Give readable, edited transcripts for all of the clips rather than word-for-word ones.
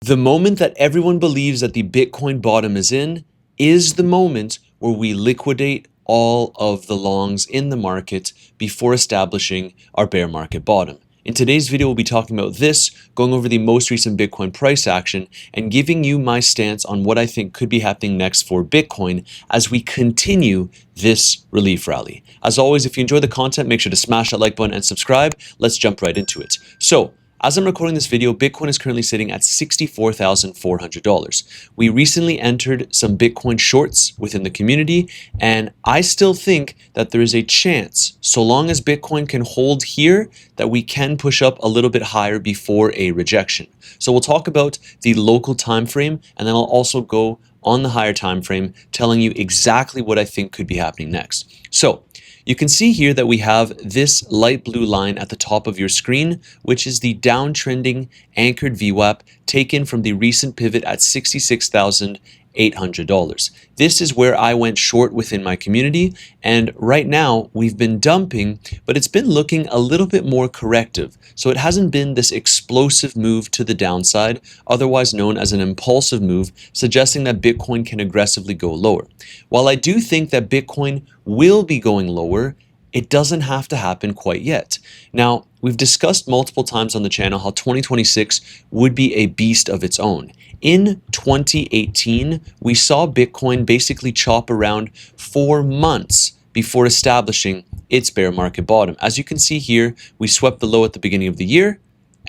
The moment that everyone believes that the Bitcoin bottom is in is the moment where we liquidate all of the longs in the market before establishing our bear market bottom. In today's video, we'll be talking about this, going over the most recent Bitcoin price action, and giving you my stance on what I think could be happening next for Bitcoin as we continue this relief rally. As always, if you enjoy the content, make sure to smash that like button and subscribe. Let's jump right into it. So, as I'm recording this video, Bitcoin is currently sitting at $64,400. We recently entered some Bitcoin shorts within the community, and I still think that there is a chance, so long as Bitcoin can hold here, that we can push up a little bit higher before a rejection. So we'll talk about the local time frame, and then I'll also go on the higher time frame, telling you exactly what I think could be happening next. So you can see here that we have this light blue line at the top of your screen, which is the downtrending anchored VWAP taken from the recent pivot at $66,800. This is where I went short within my community, and right now we've been dumping, but it's been looking a little bit more corrective. So it hasn't been this explosive move to the downside, otherwise known as an impulsive move, suggesting that Bitcoin can aggressively go lower. While I do think that Bitcoin will be going lower, it doesn't have to happen quite yet. Now, we've discussed multiple times on the channel how 2026 would be a beast of its own. In 2018, we saw Bitcoin basically chop around 4 months before establishing its bear market bottom. As you can see here, we swept the low at the beginning of the year,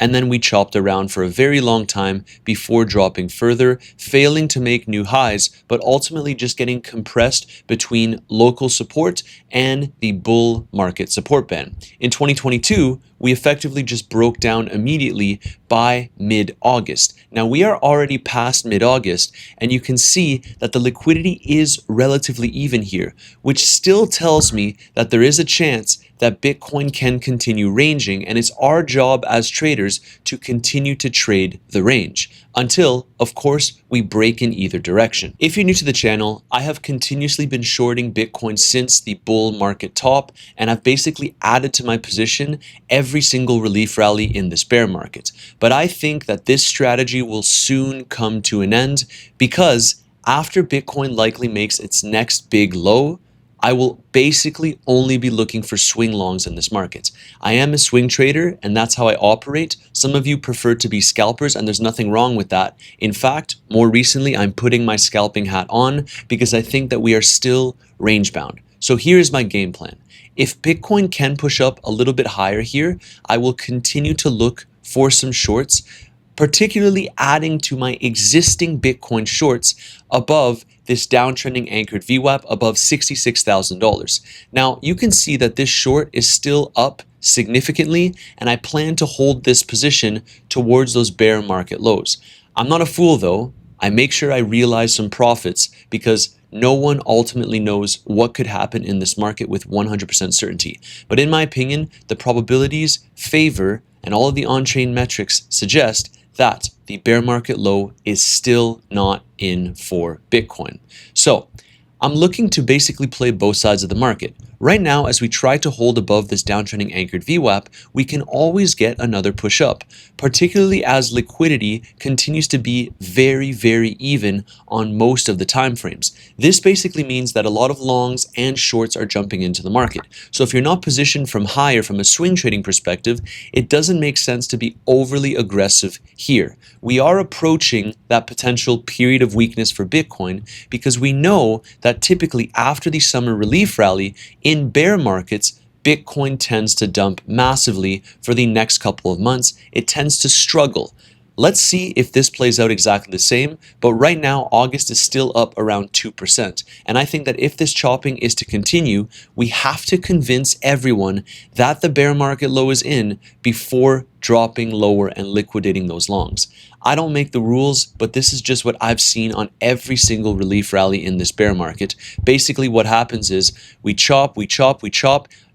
and then we chopped around for a very long time before dropping further, failing to make new highs, but ultimately just getting compressed between local support and the bull market support band. In 2022, we effectively just broke down immediately by mid-August. Now we are already past mid-August, and you can see that the liquidity is relatively even here, which still tells me that there is a chance that Bitcoin can continue ranging, and it's our job as traders to continue to trade the range until, of course, we break in either direction. If you're new to the channel, I have continuously been shorting Bitcoin since the bull market top, and I've basically added to my position every single relief rally in this bear market. But I think that this strategy will soon come to an end, because after Bitcoin likely makes its next big low, I will basically only be looking for swing longs in this market. I am a swing trader, and that's how I operate. Some of you prefer to be scalpers, and there's nothing wrong with that. In fact, more recently, I'm putting my scalping hat on because I think that we are still range bound. So here's my game plan. If Bitcoin can push up a little bit higher here, I will continue to look for some shorts, particularly adding to my existing Bitcoin shorts above this downtrending anchored VWAP above $66,000. Now, you can see that this short is still up significantly, and I plan to hold this position towards those bear market lows. I'm not a fool though. I make sure I realize some profits because no one ultimately knows what could happen in this market with 100% certainty. But in my opinion, the probabilities favor, and all of the on-chain metrics suggest, that the bear market low is still not in for Bitcoin. So I'm looking to basically play both sides of the market. Right now, as we try to hold above this downtrending anchored VWAP, we can always get another push up, particularly as liquidity continues to be very, very even on most of the time frames. This basically means that a lot of longs and shorts are jumping into the market. So if you're not positioned from higher from a swing trading perspective, it doesn't make sense to be overly aggressive here. We are approaching that potential period of weakness for Bitcoin because we know that typically after the summer relief rally, in bear markets, Bitcoin tends to dump massively for the next couple of months. It tends to struggle. Let's see if this plays out exactly the same, but right now August is still up around 2%. And I think that if this chopping is to continue, we have to convince everyone that the bear market low is in before dropping lower and liquidating those longs. I don't make the rules, but this is just what I've seen on every single relief rally in this bear market. Basically what happens is we chop,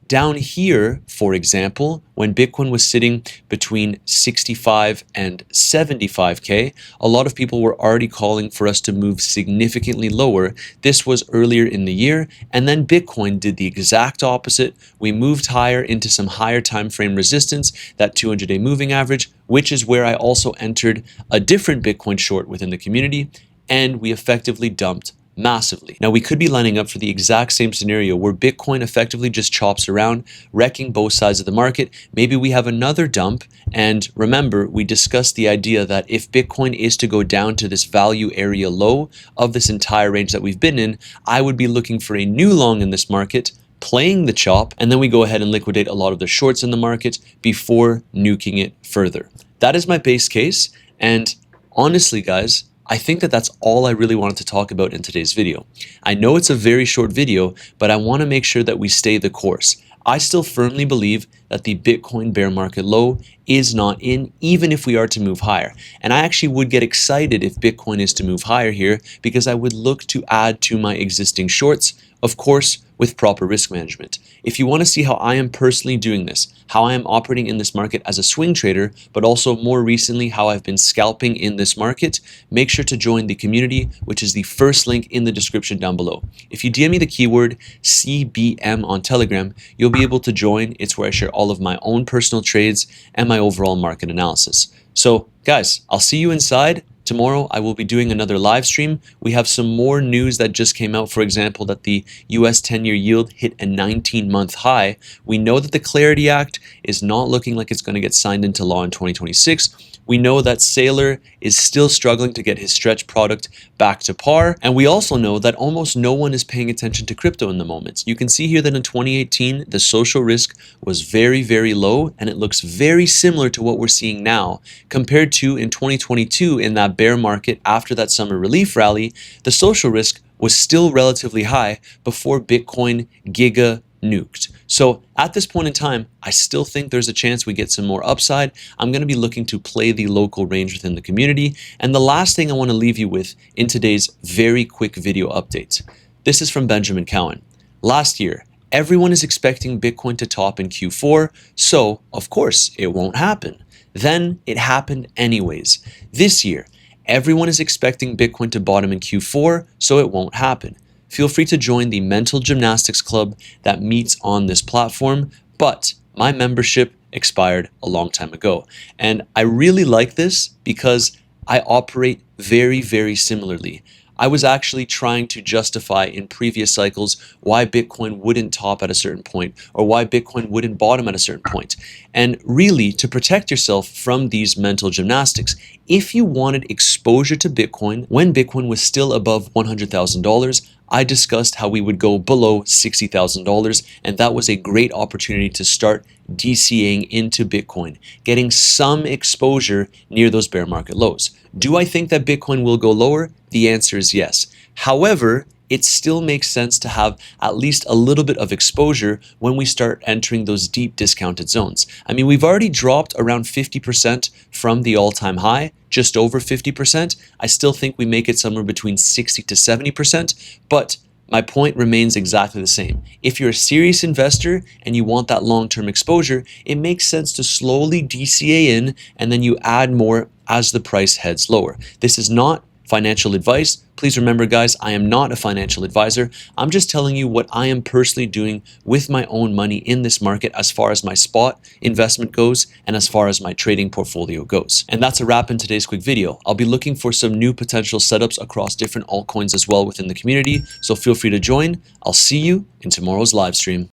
Down here, for example, when Bitcoin was sitting between 65 and 75K, a lot of people were already calling for us to move significantly lower. This was earlier in the year, and then Bitcoin did the exact opposite. We moved higher into some higher time frame resistance, that 200-day moving average, which is where I also entered a different Bitcoin short within the community, and we effectively dumped massively. Now, we could be lining up for the exact same scenario where Bitcoin effectively just chops around, wrecking both sides of the market. Maybe we have another dump. And remember, we discussed the idea that if Bitcoin is to go down to this value area low of this entire range that we've been in, I would be looking for a new long in this market, playing the chop, and then we go ahead and liquidate a lot of the shorts in the market before nuking it further. That is my base case. And honestly, guys, I think that that's all I really wanted to talk about in today's video. I know it's a very short video, but I want to make sure that we stay the course. I still firmly believe that the Bitcoin bear market low is not in, even if we are to move higher. And I actually would get excited if Bitcoin is to move higher here, because I would look to add to my existing shorts, of course, with proper risk management. If you want to see how I am personally doing this, how I am operating in this market as a swing trader, but also more recently how I've been scalping in this market, make sure to join the community, which is the first link in the description down below. If you DM me the keyword CBM on Telegram, you'll be able to join. It's where I share all of my own personal trades and my overall market analysis. So guys, I'll see you inside. Tomorrow, I will be doing another live stream. We have some more news that just came out. For example, that the US 10-year yield hit a 19-month high. We know that the Clarity Act is not looking like it's going to get signed into law in 2026. We know that Saylor is still struggling to get his stretch product back to par. And we also know that almost no one is paying attention to crypto in the moment. You can see here that in 2018, the social risk was very, very low, and it looks very similar to what we're seeing now. Compared to in 2022, in that bear market after that summer relief rally, the social risk was still relatively high before Bitcoin giga nuked. So at this point in time, I still think there's a chance we get some more upside. I'm going to be looking to play the local range within the community. And the last thing I want to leave you with in today's very quick video update. This is from Benjamin Cowan. Last year, everyone is expecting Bitcoin to top in Q4, so of course it won't happen. Then it happened anyways. This year, everyone is expecting Bitcoin to bottom in Q4, so it won't happen. Feel free to join the mental gymnastics club that meets on this platform, but my membership expired a long time ago. And I really like this because I operate very, very similarly. I was actually trying to justify in previous cycles why Bitcoin wouldn't top at a certain point or why Bitcoin wouldn't bottom at a certain point. And really, to protect yourself from these mental gymnastics, if you wanted exposure to Bitcoin when Bitcoin was still above $100,000, I discussed how we would go below $60,000, and that was a great opportunity to start DCAing into Bitcoin, getting some exposure near those bear market lows. Do I think that Bitcoin will go lower? The answer is yes. However, it still makes sense to have at least a little bit of exposure when we start entering those deep discounted zones. I mean, we've already dropped around 50% from the all-time high, just over 50%. I still think we make it somewhere between 60 to 70%, but my point remains exactly the same. If you're a serious investor and you want that long-term exposure, it makes sense to slowly DCA in and then you add more as the price heads lower. This is not financial advice. Please remember, guys, I am not a financial advisor. I'm just telling you what I am personally doing with my own money in this market as far as my spot investment goes and as far as my trading portfolio goes. And that's a wrap in today's quick video. I'll be looking for some new potential setups across different altcoins as well within the community, so feel free to join. I'll see you in tomorrow's live stream.